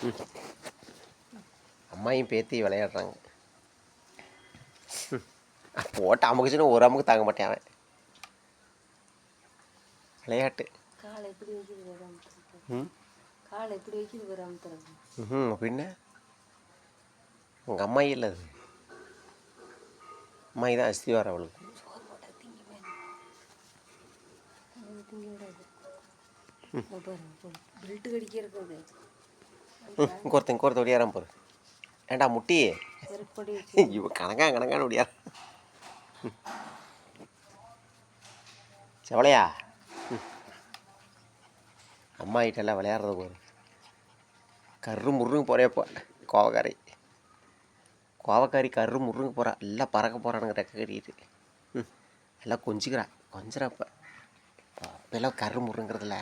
ம். அம்மாயும் பேத்தி விளையாடுறாங்க. போட்டு அமுக்குச்சுன்னு ஒரு அமுக்கு தாங்க மாட்டேன் அவன். விளையாட்டு. காலை எப்படி வைக்கிறது வர ம் காலை எப்படி வைக்கிறது வர அமுத்துறது. ம் பின்ன உங்கள் அம்மாயி இல்லை அது. அம்மாயி தான் அஸ்தி வர அவளுக்கு. சோறு போட்டால் திங்கி திங்கி விடாது. பாருங்க பெல்ட்டு கடிக்க இருக்குது. ஒருத்தன் ஒடியாரான் போரு. ஏண்டா முட்டி செருப்படி இவ கணக்கான ஒடியார். செவலையா அம்மா கிட்டெல்லாம் விளையாடுறது போரு. கரு முருங்க போகிறேப்போ கோவக்காரி கரு முருங்க போகிறா. எல்லாம் பறக்க போகிறானுங்க ரெக்க கட்டிட்டு. எல்லாம் கொஞ்சிறப்ப இப்போல்லாம் கரு முருங்கிறதுல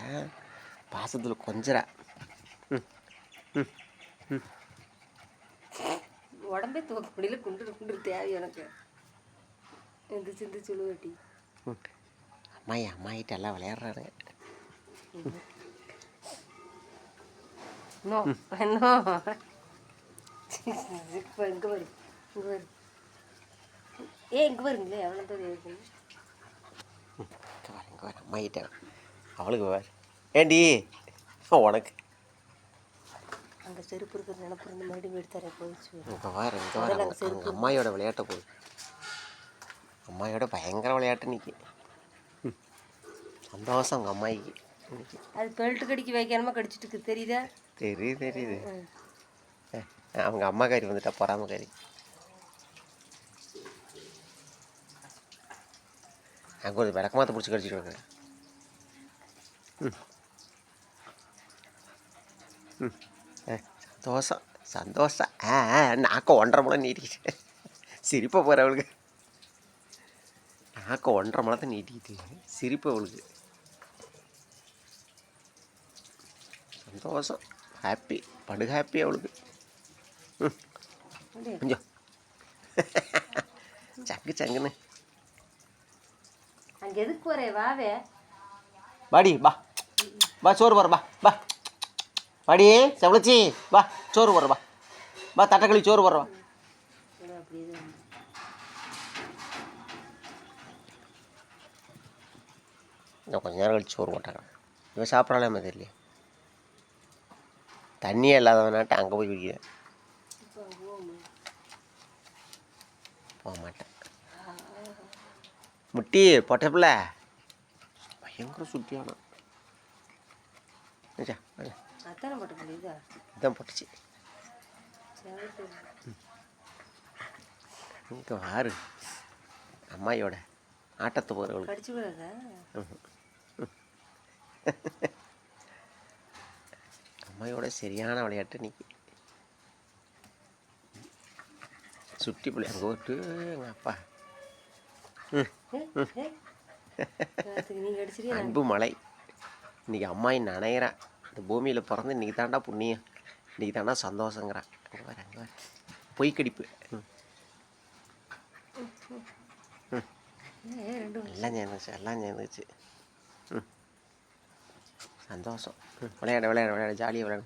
பாசத்தில் கொஞ்சிறா. உடம்பே துவக்க முடியல. குண்டு தேவை எனக்கு. சிந்து சுழுவட்டி அம்மாயிட்ட எல்லாம் விளையாடுறானுங்க. இப்போ இங்கே வரும் இங்கே வருங்களே எவ்வளோ பேர் இருக்கு. இங்கே வர அம்மாயிட்ட அவளுக்கு வேறு ஏண்டி உனக்கு அங்கே செருப்பு இருக்கிற நினப்பு இருந்து மறுபடியும் எடுத்தாரே போயிடுச்சு. இங்கே வர அங்கே அம்மாயோட விளையாட்டை போகுது. அம்மாயோட பயங்கர விளையாட்டு நிற்கி. சந்தோஷம் அவங்க அம்மாயிக்கு. அது பெல்ட்டு கடிக்க வைக்காம கடிச்சிட்டு இருக்கு. தெரியுதா? தெரியுது. அவங்க அம்மாக்காரி வந்துட்டா பொறாமக்காரி. அங்கே ஒரு விளக்கமாத்த பிடிச்சி கடிச்சிட்டு இருக்கேன். சந்தோஷம் நாக்க 1.5 முளை நீட்டிக்கிட்டு சிரிப்பை போகிற அவளுக்கு. நாக்க 1.5 முளத்தை நீட்டிக்கிட்டு சிரிப்பு அவளுக்கு. சந்தோஷம் ஹாப்பி ஹாப்பி அவளுக்கு. கொஞ்சம் சங்குன்னு அங்கே எதுக்கு போறே வாவே பாடி பா சோறு போகிற பா பாடி செவளச்சி பா சோறு போடுற பா தட்டைக்களி சோறு போடுற கொஞ்ச நேரம் கழிச்சு சோறு போட்டாங்க. இவன் சாப்பிட்றாலே தெரியலையே. தண்ணியே இல்லாதவனாட்ட அங்கே போய் குடிக்கிறேன். போக மாட்டேன். முட்டி பொட்டப்பில்ல பயங்கர சுட்டியான இதான் போட்டுச்சு. இங்கே வாரு அம்மாயோட ஆட்டத்தை போகிறவங்களுக்கு. அம்மாயோட சரியான விளையாட்டு இன்னைக்கு. சுட்டி பிள்ளை அங்கே விட்டு எங்கள் அப்பா அன்பு மலை. இன்னைக்கு அம்மாயி நனையிறான். இந்த பூமியில் பிறந்து இன்னைக்கு தாண்டா புண்ணியம், இன்னைக்கு தாண்டா சந்தோஷங்கிறான். அங்கே வர பொய்க்கடிப்பு. எல்லாம் சேர்ந்துச்சு. சந்தோஷம். விளையாட ஜாலியாக விளையாடு.